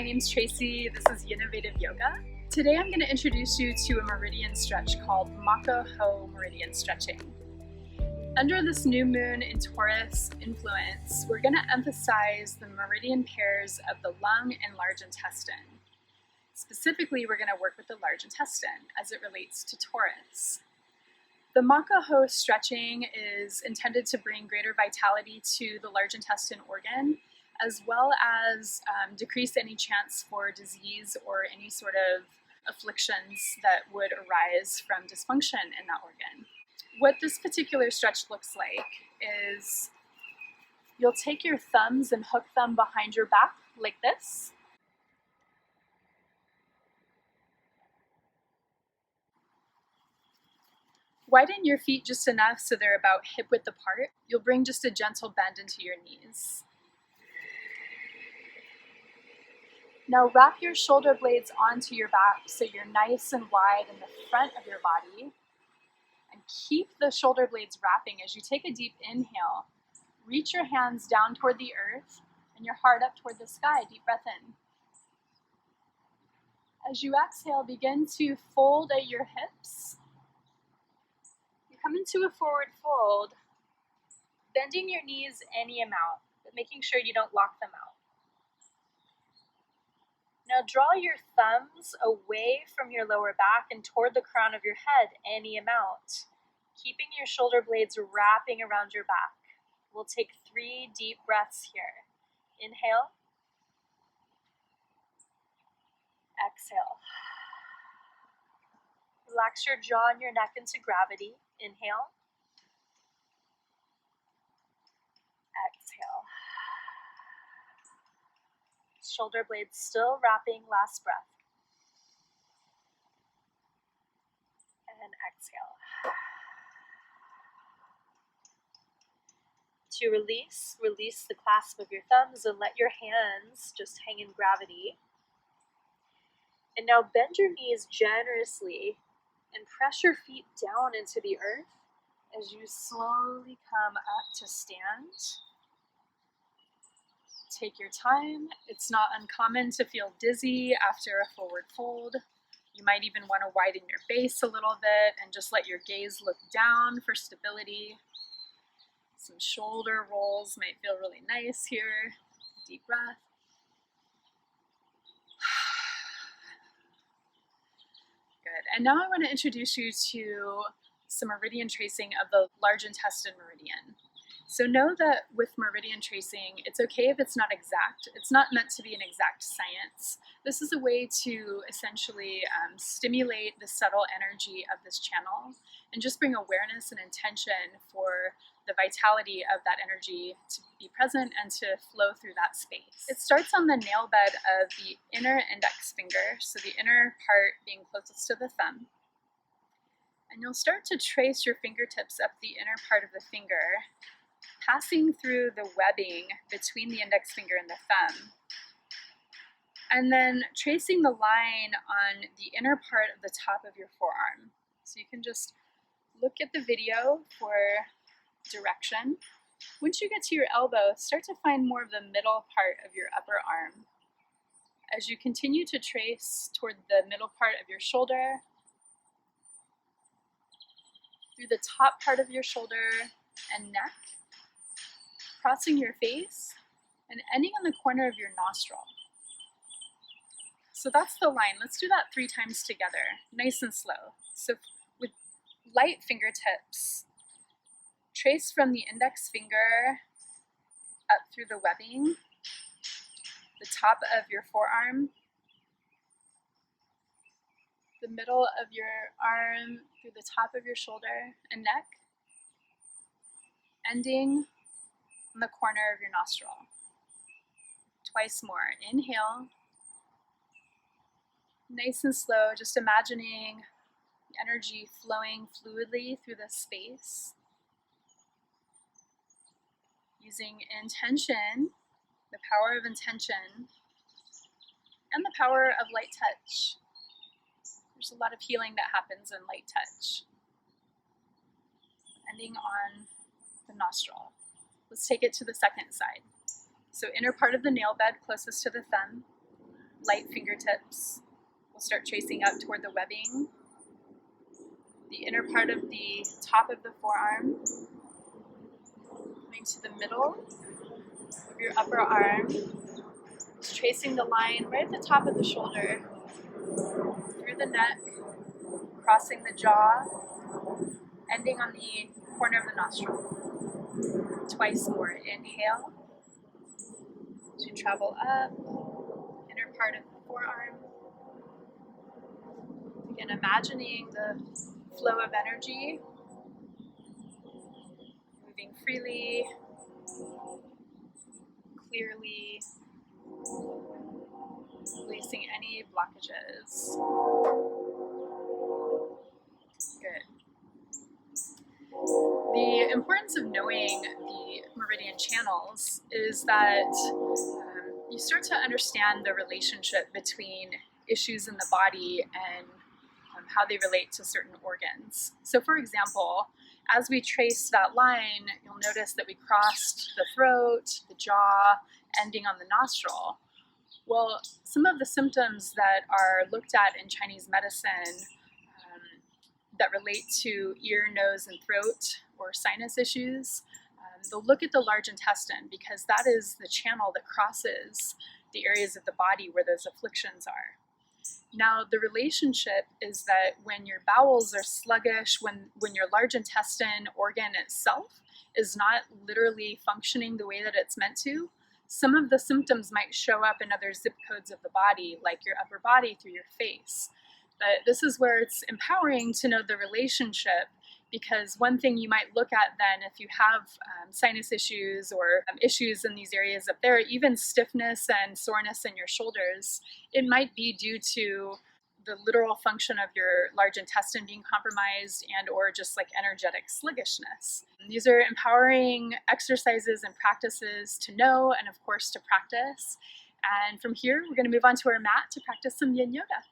name's Tracy. This is YInnovative Yoga. Today I'm going to introduce you to a meridian stretch called Makko Ho Meridian stretching. Under this new moon in Taurus influence, we're going to emphasize the meridian pairs of the lung and large intestine. Specifically, we're going to work with the large intestine as it relates to Taurus. The Makko Ho stretching is intended to bring greater vitality to the large intestine organ, as well as decrease any chance for disease or any sort of afflictions that would arise from dysfunction in that organ. What this particular stretch looks like is you'll take your thumbs and hook them behind your back like this. Widen your feet just enough so they're about hip-width apart. You'll bring just a gentle bend into your knees. Now wrap your shoulder blades onto your back so you're nice and wide in the front of your body. And keep the shoulder blades wrapping as you take a deep inhale. Reach your hands down toward the earth and your heart up toward the sky. Deep breath in. As you exhale, begin to fold at your hips. You come into a forward fold, bending your knees any amount, but making sure you don't lock them out. Now draw your thumbs away from your lower back and toward the crown of your head any amount, keeping your shoulder blades wrapping around your back. We'll take 3 deep breaths here. Inhale. Exhale. Relax your jaw and your neck into gravity. Inhale. Exhale. Shoulder blades still wrapping, last breath. And exhale. To release the clasp of your thumbs and let your hands just hang in gravity. And now bend your knees generously and press your feet down into the earth as you slowly come up to stand. Take your time. It's not uncommon to feel dizzy after a forward fold. You might even want to widen your base a little bit and just let your gaze look down for stability. Some shoulder rolls might feel really nice here. Deep breath. Good. And now I want to introduce you to some meridian tracing of the large intestine meridian. So know that with meridian tracing, it's okay if it's not exact. It's not meant to be an exact science. This is a way to essentially stimulate the subtle energy of this channel and just bring awareness and intention for the vitality of that energy to be present and to flow through that space. It starts on the nail bed of the inner index finger, so the inner part being closest to the thumb. And you'll start to trace your fingertips up the inner part of the finger, passing through the webbing between the index finger and the thumb, and then tracing the line on the inner part of the top of your forearm. So you can just look at the video for direction. Once you get to your elbow, start to find more of the middle part of your upper arm. As you continue to trace toward the middle part of your shoulder, through the top part of your shoulder and neck, crossing your face, and ending on the corner of your nostril. So that's the line. Let's do that 3 times together, nice and slow. So with light fingertips, trace from the index finger up through the webbing, the top of your forearm, the middle of your arm through the top of your shoulder and neck, ending on the corner of your nostril. Twice more. Inhale. Nice and slow, just imagining the energy flowing fluidly through the space. Using intention, the power of intention, and the power of light touch. There's a lot of healing that happens in light touch. Ending on the nostril. Let's take it to the second side. So inner part of the nail bed closest to the thumb. light fingertips. We'll start tracing up toward the webbing, the inner part of the top of the forearm, coming to the middle of your upper arm, just tracing the line right at the top of the shoulder, through the neck, crossing the jaw, ending on the corner of the nostril. Twice more. Inhale, to travel up, inner part of the forearm. Again, imagining the flow of energy, moving freely, clearly, releasing any blockages. Good. The importance of knowing the meridian channels is that you start to understand the relationship between issues in the body and how they relate to certain organs. So for example, as we trace that line, you'll notice that we crossed the throat, the jaw, ending on the nostril. Well, some of the symptoms that are looked at in Chinese medicine that relate to ear, nose, and throat or sinus issues, they'll look at the large intestine because that is the channel that crosses the areas of the body where those afflictions are. Now, the relationship is that when your bowels are sluggish, when your large intestine organ itself is not literally functioning the way that it's meant to, some of the symptoms might show up in other zip codes of the body, like your upper body through your face. But this is where it's empowering to know the relationship, because one thing you might look at then, if you have sinus issues or issues in these areas up there, even stiffness and soreness in your shoulders, it might be due to the literal function of your large intestine being compromised and or just like energetic sluggishness. These are empowering exercises and practices to know and of course to practice. And from here, we're going to move on to our mat to practice some yin yoga.